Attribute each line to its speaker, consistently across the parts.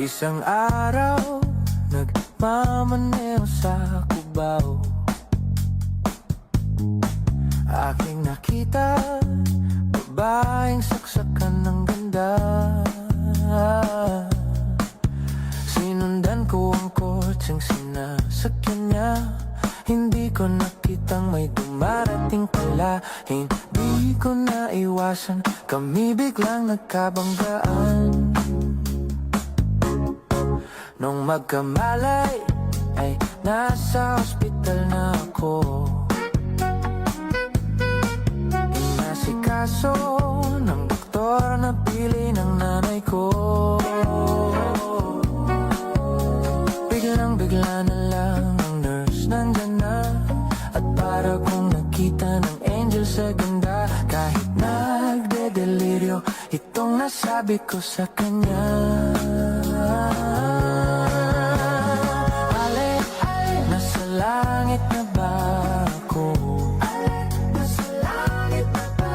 Speaker 1: Isang araw, nagmamaneho sa Cubao. Aking nakita, babaeng saksakan ng ganda. Sinundan ko ang kotseng sinasakyan niya. Hindi ko nakitang may dumarating pala. Hindi ko naiwasan, kami biglang nagkabanggaan. Nung magkamalay, ay nasa ospital na ako. Inasikaso ng doktor na pili ng nanay ko. Biglang-bigla na lang ang nurse nandyan na. At para kong nakita ng angel sa ganda. Kahit nagde-deliryo, itong nasabi ko sa kanya. Langit na ba ako? Nasa langit na ba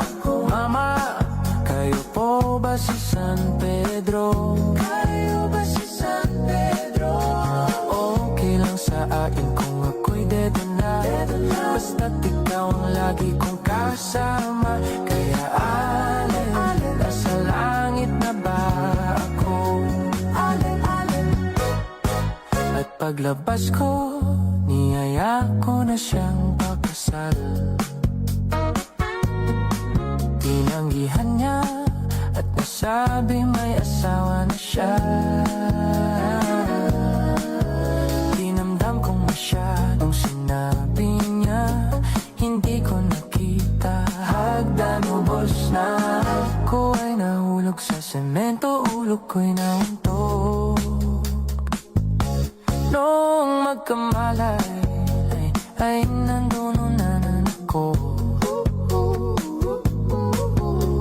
Speaker 1: ako? Mama, kayo po ba si San Pedro? Kayo ba si San Pedro? Okay lang sa akin kung ako'y dedo na. Basta't ikaw ang lagi kong kasama. Kaya nasa langit na ba ako? At paglabas ko, niyaya ko na siyang pakasal. Tinanggihan niya at nasabi may asawa na siya. Dinamdam kong masyadong sinabi niya. Hindi ko nakita, hagdan ubos na. Ako ay nahulog sa semento, ulo ko'y nauntok. Noong magkamalay, ay nandun na ako.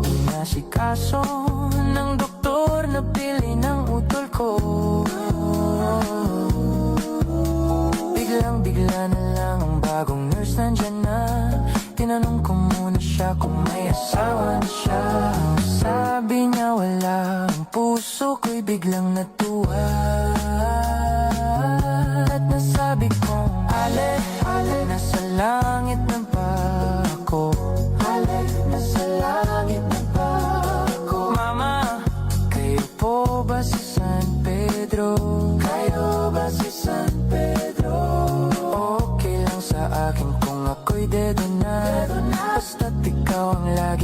Speaker 1: Inasikaso ng doktor na pili ng utol ko. Biglang-bigla na lang ang bagong nurse nandyan na. Tinanong ko muna siya kung may asawa na siya. Sabi niya wala, ang puso ko'y biglang natuwa. At nasabi kong nasa langit na ba ako? Nasa langit na ba ako? Mama, kayo po ba si San Pedro? Kayo ba si San Pedro? Okay lang sa akin kung ako'y dedo na. Basta't ikaw ang lagi